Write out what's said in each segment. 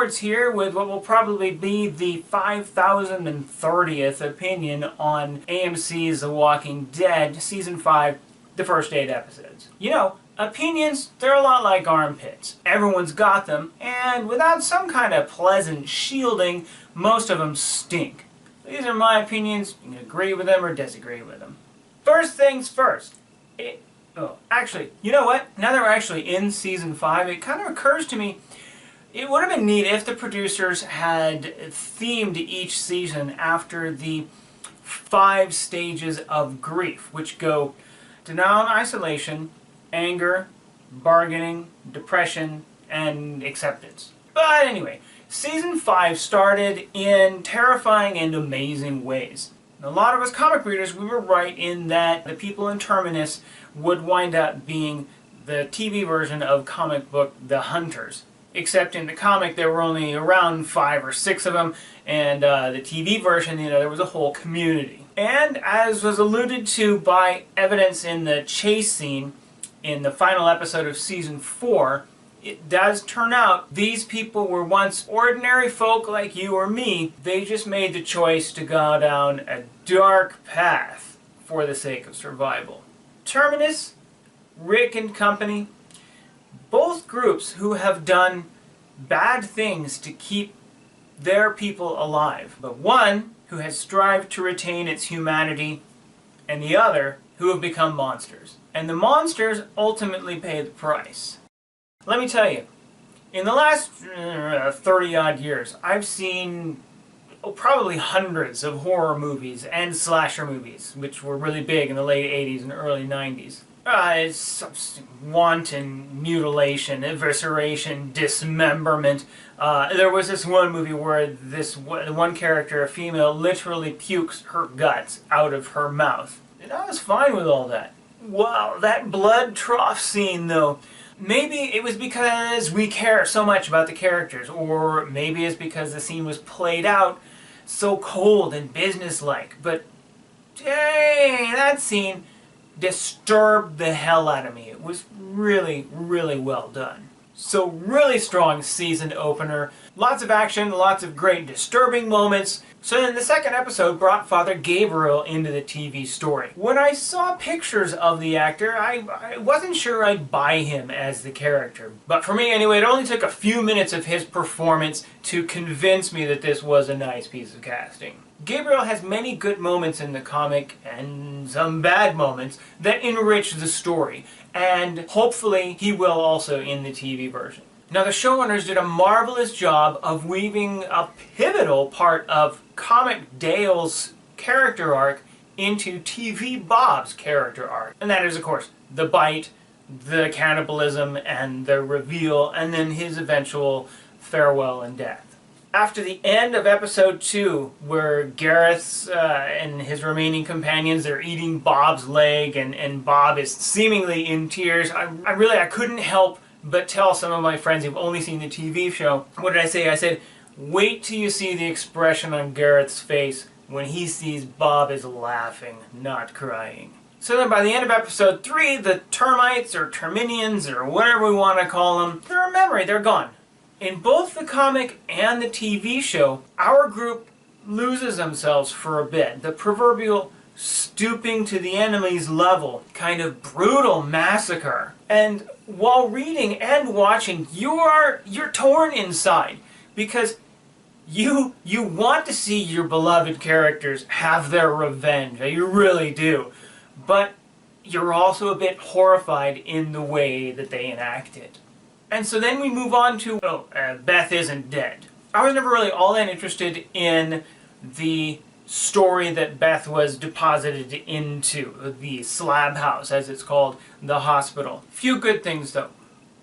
towards here with what will probably be the 5,030th opinion on AMC's The Walking Dead, Season 5, the first 8 episodes. You know, opinions, they're a lot like armpits. Everyone's got them, and without some kind of pleasant shielding, most of them stink. These are my opinions. You can agree with them or disagree with them. First things first. Actually, you know what? Now that we're actually in Season 5, it kind of occurs to me it would have been neat if the producers had themed each season after the 5 stages of grief, which go denial and isolation, anger, bargaining, depression, and acceptance. But anyway, Season 5 started in terrifying and amazing ways. A lot of us comic readers, we were right in that the people in Terminus would wind up being the TV version of comic book The Hunters. Except in the comic there were only around 5 or 6 of them, and the TV version, you know, there was a whole community. And as was alluded to by evidence in the chase scene in the final episode of Season 4, it does turn out these people were once ordinary folk like you or me. They just made the choice to go down a dark path for the sake of survival. Terminus, Rick and company, both groups who have done bad things to keep their people alive, but one who has strived to retain its humanity, and the other who have become monsters. And the monsters ultimately pay the price. Let me tell you, in the last 30-odd years, I've seen probably hundreds of horror movies and slasher movies, which were really big in the late 80s and early 90s. It's wanton mutilation, evisceration, dismemberment. There was this one movie where this one character, a female, literally pukes her guts out of her mouth. And I was fine with all that. Wow, that blood trough scene though. Maybe it was because we care so much about the characters, or maybe it's because the scene was played out so cold and businesslike. But dang, that scene disturbed the hell out of me. It was really, really well done. So really strong season opener. Lots of action, lots of great disturbing moments. So then the second episode brought Father Gabriel into the TV story. When I saw pictures of the actor, I wasn't sure I'd buy him as the character. But for me anyway, it only took a few minutes of his performance to convince me that this was a nice piece of casting. Gabriel has many good moments in the comic, and some bad moments, that enrich the story. And hopefully he will also in the TV version. Now the showrunners did a marvelous job of weaving a pivotal part of Comic Dale's character arc into TV Bob's character arc. And that is, of course, the bite, the cannibalism, and the reveal, and then his eventual farewell and death. After the end of episode 2, where Gareth and his remaining companions are eating Bob's leg, and Bob is seemingly in tears, I couldn't help but tell some of my friends who've only seen the TV show, what did I say? I said, wait till you see the expression on Gareth's face when he sees Bob is laughing, not crying. So then by the end of episode 3, the termites, or terminians, or whatever we want to call them, they're a memory, they're gone. In both the comic and the TV show, our group loses themselves for a bit. The proverbial stooping to the enemy's level, kind of brutal massacre. And while reading and watching, you're torn inside, because you want to see your beloved characters have their revenge. You really do. But you're also a bit horrified in the way that they enact it. And so then we move on to, Beth Isn't Dead. I was never really all that interested in the story that Beth was deposited into, the slab house, as it's called, the hospital. Few good things though.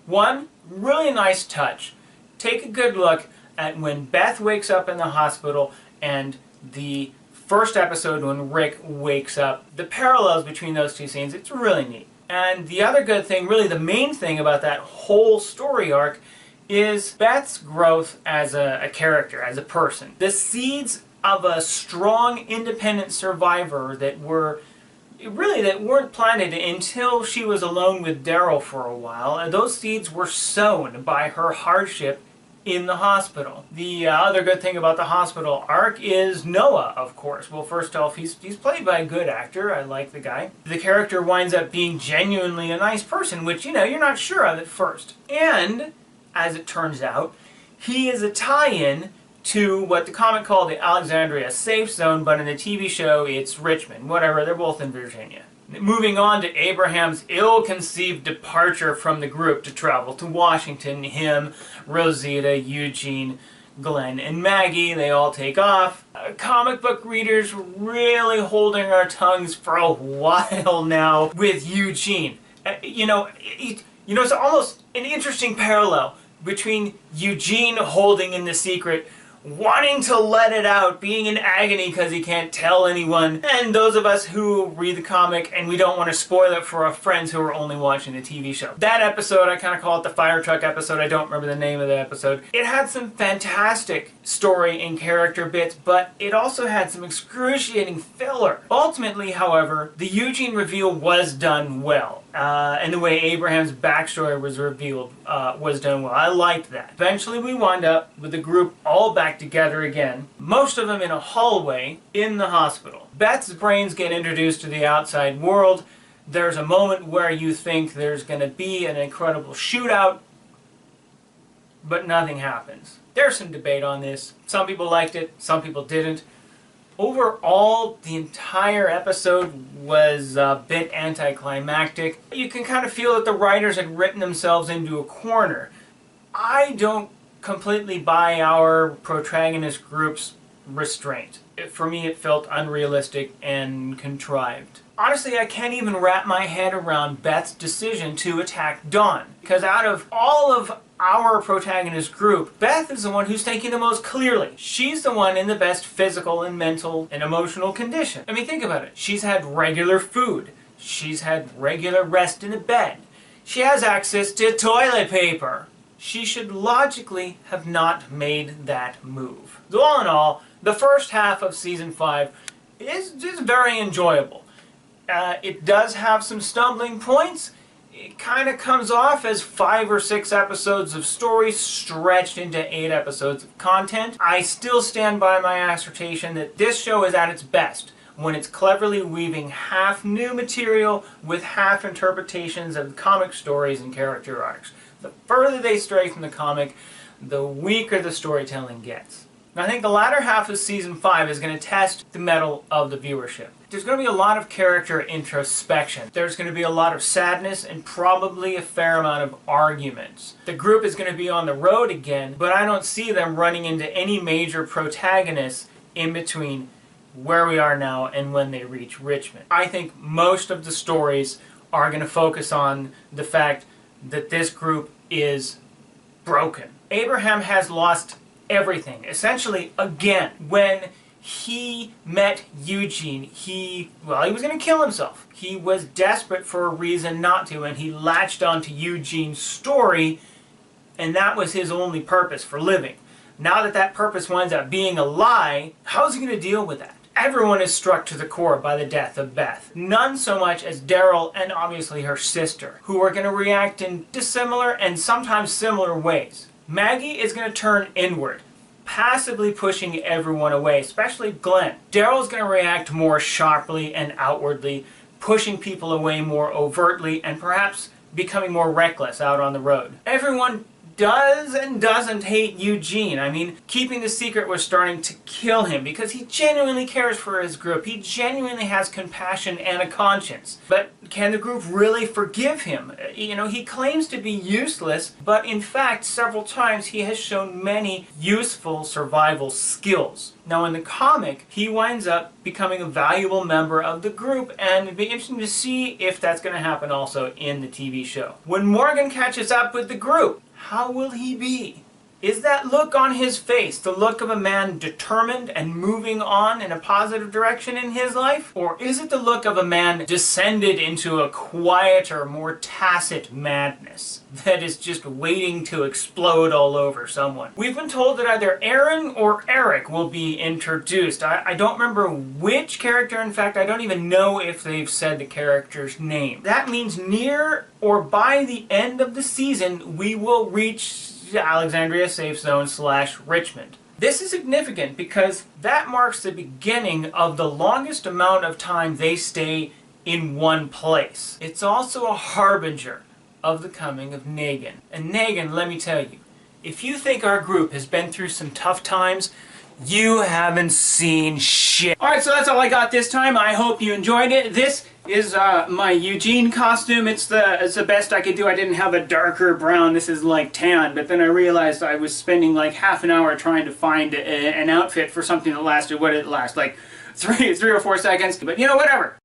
One, really nice touch. Take a good look at when Beth wakes up in the hospital and the first episode when Rick wakes up. The parallels between those two scenes, it's really neat. And the other good thing, really the main thing about that whole story arc, is Beth's growth as a character, as a person. The seeds of a strong, independent survivor that weren't planted until she was alone with Daryl for a while. And those seeds were sown by her hardship in the hospital. The other good thing about the hospital arc is Noah, of course. Well, first off, he's played by a good actor. I like the guy. The character winds up being genuinely a nice person, which, you know, you're not sure of at first. And, as it turns out, he is a tie-in to what the comic called the Alexandria Safe Zone, but in the TV show it's Richmond. Whatever, they're both in Virginia. Moving on to Abraham's ill-conceived departure from the group to travel to Washington. Him, Rosita, Eugene, Glenn, and Maggie, they all take off. Comic book readers were really holding our tongues for a while now with Eugene. You know, it's almost an interesting parallel between Eugene holding in the secret, wanting to let it out, being in agony because he can't tell anyone, and those of us who read the comic and we don't want to spoil it for our friends who are only watching the TV show. That episode, I kind of call it the fire truck episode. I don't remember the name of the episode. It had some fantastic story and character bits, but it also had some excruciating filler. Ultimately, however, the Eugene reveal was done well. And the way Abraham's backstory was revealed was done well. I liked that. Eventually we wound up with the group all back together again, most of them in a hallway in the hospital. Beth's brains get introduced to the outside world. There's a moment where you think there's going to be an incredible shootout, but nothing happens. There's some debate on this. Some people liked it, some people didn't. Overall, the entire episode was a bit anticlimactic. You can kind of feel that the writers had written themselves into a corner. I don't completely buy our protagonist group's restraint. For me, it felt unrealistic and contrived. Honestly, I can't even wrap my head around Beth's decision to attack Dawn, because out of all of our protagonist group, Beth is the one who's thinking the most clearly. She's the one in the best physical and mental and emotional condition. I mean, think about it. She's had regular food. She's had regular rest in a bed. She has access to toilet paper. She should logically have not made that move. So all in all, the first half of Season 5 is very enjoyable. It does have some stumbling points. It kind of comes off as 5 or 6 episodes of story stretched into 8 episodes of content. I still stand by my assertion that this show is at its best when it's cleverly weaving half new material with half interpretations of comic stories and character arcs. The further they stray from the comic, the weaker the storytelling gets. And I think the latter half of Season 5 is going to test the mettle of the viewership. There's going to be a lot of character introspection. There's going to be a lot of sadness and probably a fair amount of arguments. The group is going to be on the road again, but I don't see them running into any major protagonists in between where we are now and when they reach Richmond. I think most of the stories are going to focus on the fact that this group is broken. Abraham has lost everything, essentially again. When he met Eugene, he was going to kill himself. He was desperate for a reason not to, and he latched onto Eugene's story, and that was his only purpose for living. Now that that purpose winds up being a lie, how's he going to deal with that? Everyone is struck to the core by the death of Beth. None so much as Daryl and obviously her sister, who are going to react in dissimilar and sometimes similar ways. Maggie is going to turn inward, passively pushing everyone away, especially Glenn. Daryl's going to react more sharply and outwardly, pushing people away more overtly and perhaps becoming more reckless out on the road. Everyone does and doesn't hate Eugene. I mean, keeping the secret was starting to kill him because he genuinely cares for his group. He genuinely has compassion and a conscience. But can the group really forgive him? You know, he claims to be useless, but in fact, several times he has shown many useful survival skills. Now in the comic, he winds up becoming a valuable member of the group, and it'd be interesting to see if that's going to happen also in the TV show. When Morgan catches up with the group, how will he be? Is that look on his face the look of a man determined and moving on in a positive direction in his life? Or is it the look of a man descended into a quieter, more tacit madness that is just waiting to explode all over someone? We've been told that either Aaron or Eric will be introduced. I don't remember which character. In fact, I don't even know if they've said the character's name. That means near or by the end of the season, we will reach Alexandria Safe Zone / Richmond. This is significant because that marks the beginning of the longest amount of time they stay in one place. It's also a harbinger of the coming of Negan. And Negan, let me tell you, if you think our group has been through some tough times, you haven't seen shit. Alright, so that's all I got this time. I hope you enjoyed it. This is my Eugene costume. It's the best I could do. I didn't have a darker brown. This is like tan, but then I realized I was spending like half an hour trying to find an outfit for something that lasted, what did it last? Like three or 4 seconds. But you know, whatever.